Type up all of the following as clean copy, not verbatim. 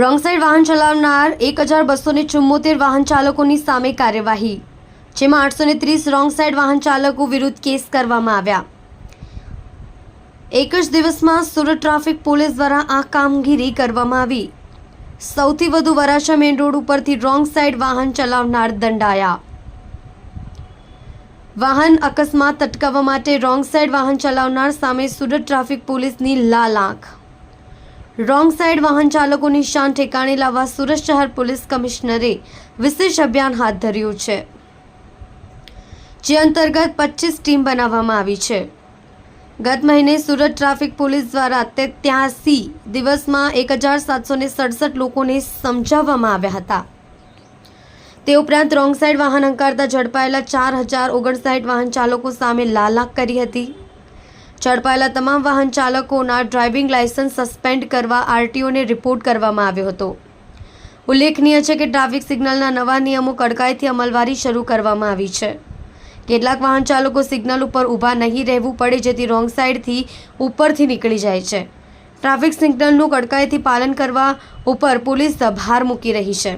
Wrong side વાહન ચલાવનાર 1274 વાહન ચાલકોની સામે કાર્યવાહી, જેમાં 830 રોંગ સાઈડ વાહન ચાલકો વિરુદ્ધ કેસ કરવામાં આવ્યા। એક જ દિવસમાં સુરત ટ્રાફિક પોલીસ દ્વારા આ કામગીરી કરવામાં આવી। સૌથી વધુ વરાછા મેઇન રોડ ઉપરથી રોંગ સાઈડ વાહન ચલાવનાર દંડાયા। વાહન અકસ્માત અટકાવવા માટે રોંગ સાઈડ વાહન ચલાવનાર સામે સુરત ટ્રાફિક પોલીસની લાલ આંખ। રોંગ સાઈડ વાહન ચાલકોની શાન ઠેકાણે લાવવા સુરત શહેર પોલીસ કમિશનરે વિશેષ અભિયાન હાથ ધર્યું છે, જે અંતર્ગત 25 ટીમ બનાવવામાં આવી છે। ગત મહિને સુરત ટ્રાફિક પોલીસ દ્વારા 83 દિવસમાં 1767 લોકોને સમજાવવામાં આવ્યા હતા। તે ઉપરાંત રોંગ સાઈડ વાહન હંકારતા ઝડપાયેલા 4059 વાહન ચાલકો સામે લાલ આંખ કરી હતી। ઝડપાયેલા તમામ વાહન ચાલકોના ડ્રાઇવિંગ લાયસન્સ સસ્પેન્ડ કરવા આરટીઓને રિપોર્ટ કરવામાં આવ્યો હતો। ઉલ્લેખનીય છે કે ટ્રાફિક સિગ્નલના નવા નિયમો કડકાઈથી અમલવારી શરૂ કરવામાં આવી છે। કેટલાક વાહન ચાલકો સિગ્નલ ઉપર ઊભા નહીં રહેવું પડે, જેથી રોંગ સાઈડથી ઉપરથી નીકળી જાય છે। ટ્રાફિક સિગ્નલનું કડકાઈથી પાલન કરવા ઉપર પોલીસ ભાર મૂકી રહી છે,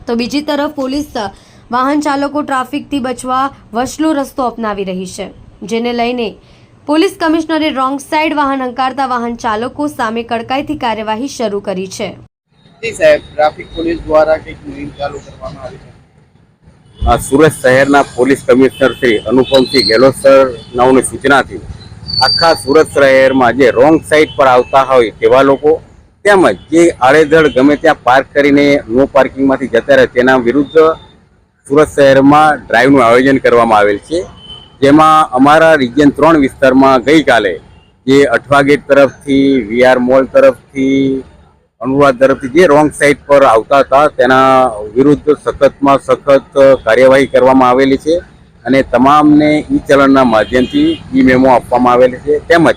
તો બીજી તરફ પોલીસ વાહન ચાલકો ટ્રાફિકથી બચવા વચલો રસ્તો અપનાવી રહી છે, જેને લઈને પોલીસ કમિશનરે રોંગ સાઈડ વાહન હંકારતા વાહન ચાલકો સામે કડકાઈથી કાર્યવાહી શરૂ કરી છે। સાહેબ, ટ્રાફિક પોલીસ દ્વારા કંઈક મુહિમ ચાલુ કરવામાં આવી છે। સુરત શહેરના પોલીસ કમિશનર શ્રી અનુપમસિંહ ગેહલોત સરની સૂચનાથી આખા સુરત શહેરમાં જે રોંગ સાઈડ પર આવતા હોય તેવા લોકો તેમજ જે આડેધડ ગમે ત્યાં પાર્ક કરીને નો પાર્કિંગમાંથી જતા રહે તેના વિરુદ્ધ સુરત શહેરમાં ડ્રાઈવનું આયોજન કરવામાં આવેલ છે, જેમાં અમારા રિજિયન 3 વિસ્તારમાં ગઈકાલે જે અઠવા ગેટ તરફથી, વીઆર મોલ તરફથી, અનુરાધ તરફથી જે રોંગ સાઈડ પર આવતા હતા તેના વિરુદ્ધ સખતમાં સખત કાર્યવાહી કરવામાં આવેલી છે અને તમામને ઈ ચલણના માધ્યમથી ઈ મેમો આપવામાં આવેલી છે। તેમજ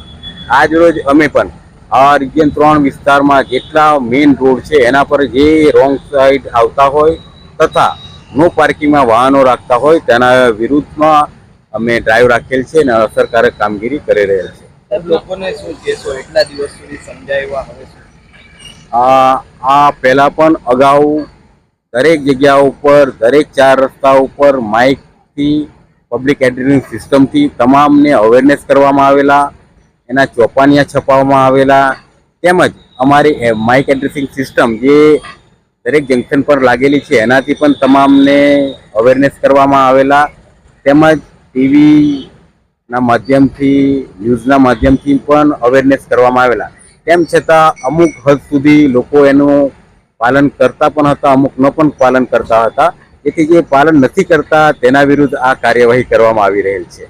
આજ રોજ અમે પણ આ રિજિયન 3 વિસ્તારમાં જેટલા મેઇન રોડ છે એના પર જે રોંગ સાઈડ આવતા હોય તથા નો પાર્કિંગમાં વાહનો રાખતા હોય તેના વિરુદ્ધમાં અમે ડ્રાઈવ રાખેલ છે અને અસરકારક કામગીરી કરી રહેલ છે। લોકોને શું કહેશો? એટલા દિવસ સુધી સમજાવ્યા, હવે શું? આ પહેલાં પણ અગાઉ દરેક જગ્યાઓ ઉપર, દરેક 4 રસ્તા ઉપર માઇકથી, પબ્લિક એડ્રેસિંગ સિસ્ટમથી તમામને અવેરનેસ કરવામાં આવેલા, એના ચોપાનિયા છપાવવામાં આવેલા, તેમજ અમારી માઇક એડ્રેસિંગ સિસ્ટમ જે દરેક જંકશન પર લાગેલી છે એનાથી પણ તમામને અવેરનેસ કરવામાં આવેલા, તેમજ ટીવીના માધ્યમથી, ન્યૂઝના માધ્યમથી પણ અવેરનેસ કરવામાં આવેલા। તેમ છતાં અમુક હદ સુધી લોકો એનું પાલન કરતા પણ હતા, અમુક ન પણ પાલન કરતા હતા, જેથી જે પાલન નથી કરતા તેના વિરુદ્ધ આ કાર્યવાહી કરવામાં આવી રહેલ છે।